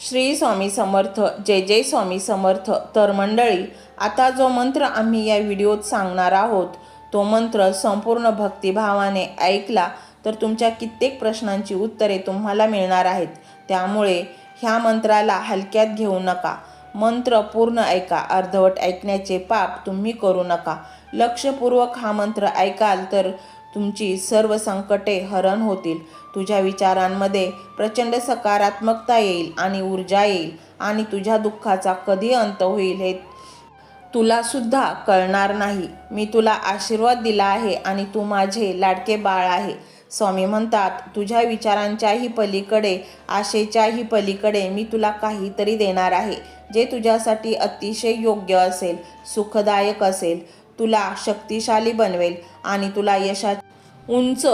श्री स्वामी समर्थ. जय जय स्वामी समर्थ. तर मंडळी, आता जो मंत्र आम्ही या व्हिडिओत सांगणार आहोत तो मंत्र संपूर्ण भक्तिभावाने ऐकला तर तुमच्या कित्येक प्रश्नांची उत्तरे तुम्हाला मिळणार आहेत. त्यामुळे ह्या मंत्राला हलक्यात घेऊ नका. मंत्र पूर्ण ऐका. अर्धवट ऐकण्याचे पाप तुम्ही करू नका. लक्षपूर्वक हा मंत्र ऐकाल तर तुमची सर्व संकटे हरण होतील. तुझ्या विचारांमध्ये प्रचंड सकारात्मकता येईल आणि ऊर्जा येईल आणि तुझ्या दुःखाचा कधी अंत होईल हे तुला सुद्धा कळणार नाही. मी तुला आशीर्वाद दिला आहे आणि तू माझे लाडके बाळ आहे. स्वामी म्हणतात, तुझ्या विचारांच्याही पलीकडे, आशेच्याही पलीकडे मी तुला काहीतरी देणार आहे जे तुझ्यासाठी अतिशय योग्य असेल, सुखदायक असेल, तुला शक्तिशाली बनवेल आणि तुला यशाच्या उंच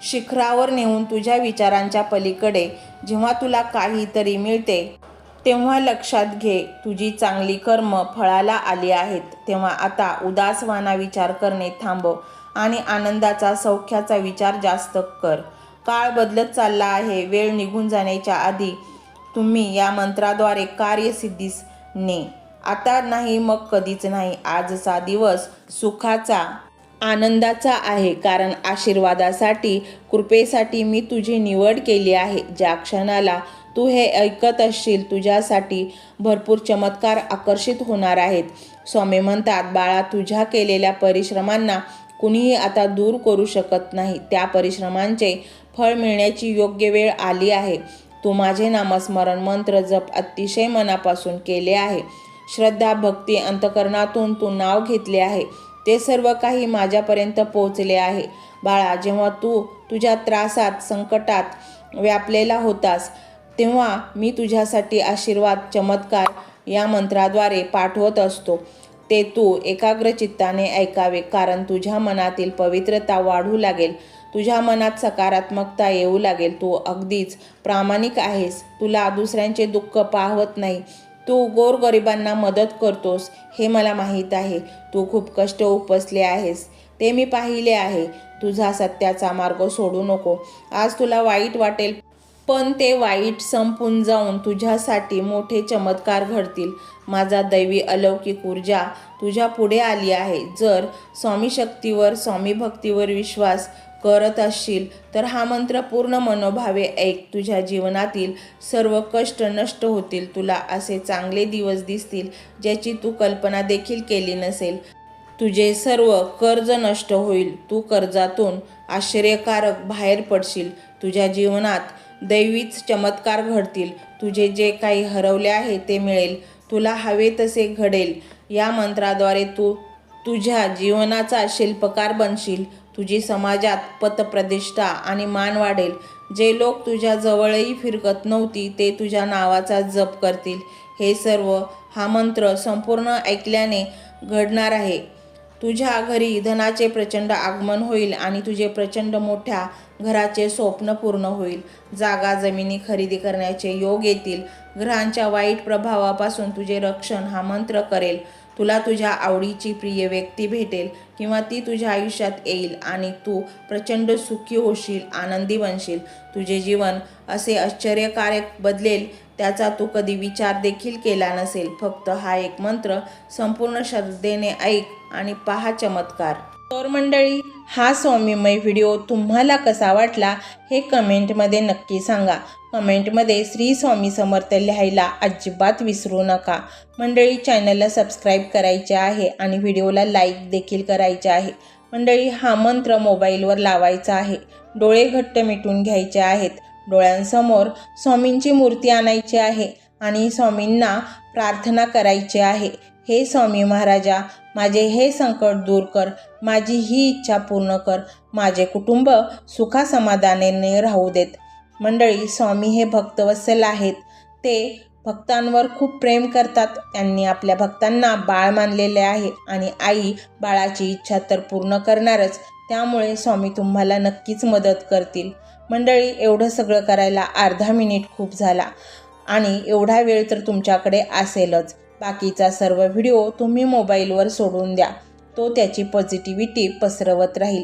शिखरावर नेऊन तुझ्या विचारांच्या पलीकडे जेव्हा तुला काहीतरी मिळते तेव्हा लक्षात घे, तुझी चांगली कर्म फळाला आली आहेत. तेव्हा आता उदासवाना विचार करणे थांबव आणि आनंदाचा, सौख्याचा विचार जास्त कर. काळ बदलत चालला आहे. वेळ निघून जाण्याच्या आधी तुम्ही या मंत्राद्वारे कार्यसिद्धीस ने. आता नाही मग कधीच नाही. आजचा दिवस सुखाचा, आनंदाचा आहे, कारण आशीर्वादासाठी, कृपेसाठी मी तुझी निवड केली आहे. ज्या क्षणाला तू हे ऐकत असशील तुझ्यासाठी भरपूर चमत्कार आकर्षित होणार आहेत. स्वामी म्हणतात, बाळा, तुझ्या केलेल्या परिश्रमांना कुणीही आता दूर करू शकत नाही. त्या परिश्रमांचे फळ मिळण्याची योग्य वेळ आली आहे. तू माझे नामस्मरण मंत्र जप अतिशय मनापासून केले आहे. श्रद्धा, भक्ती, अंतकरणातून तू नाव घेतले आहे. ते सर्व काही माझ्यापर्यंत पोहोचले आहे. बाळा, जेव्हा तू तुझ्या त्रासात, संकटात व्यापलेला होतास तेव्हा मी तुझ्यासाठी आशीर्वाद, चमत्कार या मंत्राद्वारे पाठवत असतो. ते तू एकाग्र चित्ताने ऐकावे, कारण तुझ्या मनातील पवित्रता वाढू लागेल. तुझ्या मनात सकारात्मकता येऊ लागेल. तू अगदीच प्रामाणिक आहेस. तुला दुसऱ्यांचे दुःख पाहवत नाही. तू गोरगरिबांना मदत करतोस हे मला माहीत आहे. तू खूप कष्ट उपसले आहेस ते मी पाहिले आहे. तुझा सत्याचा मार्ग सोडू नको. आज तुला वाईट वाटेल, पण ते वाईट संपून जाऊन तुझ्यासाठी मोठे चमत्कार घडतील. माझा दैवी अलौकिक ऊर्जा तुझ्या पुढे आली आहे. जर स्वामी शक्तीवर, स्वामी भक्तीवर विश्वास करत असशील तर हा मंत्र पूर्ण मनोभावे ऐक. तुझ्या जीवनातील सर्व कष्ट नष्ट होतील. तुला असे चांगले दिवस दिसतील ज्याची तू कल्पना देखील केली नसेल. तुझे सर्व कर्ज नष्ट होईल. तू कर्जातून आश्चर्यकारक बाहेर पडशील. तुझ्या जीवनात दैवीच चमत्कार घडतील. तुझे जे काही हरवले आहे ते मिळेल. तुला हवे तसे घडेल. या मंत्राद्वारे तू तुझ्या जीवनाचा शिल्पकार बनशील. तुझी समाजात पतप्रतिष्ठा आणि मान वाढेल. जे लोक तुझ्या जवळही फिरकत नव्हती ते तुझ्या नावाचा जप करतील. हे सर्व हा मंत्र संपूर्ण ऐकल्याने घडणार आहे. तुझ्या घरी धनाचे प्रचंड आगमन होईल आणि तुझे प्रचंड मोठ्या घराचे स्वप्न पूर्ण होईल. जागा, जमिनी खरेदी करण्याचे योग येतील. ग्रहांच्या वाईट प्रभावापासून तुझे रक्षण हा मंत्र करेल. तुला तुझ्या आवडीची प्रिय व्यक्ती भेटेल किंवा ती तुझ्या आयुष्यात येईल आणि तू प्रचंड सुखी होशील, आनंदी बनशील. तुझे जीवन असे आश्चर्यकारक बदलेल त्याचा तू कधी विचार देखील केला नसेल. फक्त हा एक मंत्र संपूर्ण श्रद्धेने ऐक आणि पहा चमत्कार. तर मंडळी, हा स्वामीमय व्हिडिओ तुम्हाला कसा वाटला हे कमेंटमध्ये नक्की सांगा. कमेंटमध्ये श्री स्वामी समर्थ लिहायला अजिबात विसरू नका. मंडळी, चॅनलला सबस्क्राईब करायचे आहे आणि व्हिडिओला लाईक देखील करायचे आहे. मंडळी, हा मंत्र मोबाईलवर लावायचा आहे. डोळे घट्ट मिटून घ्यायचे आहेत. डोळ्यांसमोर स्वामींची मूर्ती आणायची आहे आणि स्वामींना प्रार्थना करायची आहे. हे स्वामी महाराजा, माझे हे संकट दूर कर. माझी ही इच्छा पूर्ण कर. माझे कुटुंब सुखासमाधानाने राहू देत. मंडळी, स्वामी हे भक्तवत्सल आहेत. ते भक्तांवर खूप प्रेम करतात. त्यांनी आपल्या भक्तांना बाळ मानलेले आहे आणि आई बाळाची इच्छा तर पूर्ण करणारच. त्यामुळे स्वामी तुम्हाला नक्कीच मदत करतील. मंडळी, एवढं सगळं करायला अर्धा मिनिट खूप झाला आणि एवढा वेळ तर तुमच्याकडे असेलच. बाकीचा सर्व व्हिडिओ तुम्ही मोबाईलवर सोडून द्या. तो त्याची पॉझिटिव्हिटी पसरवत राहील.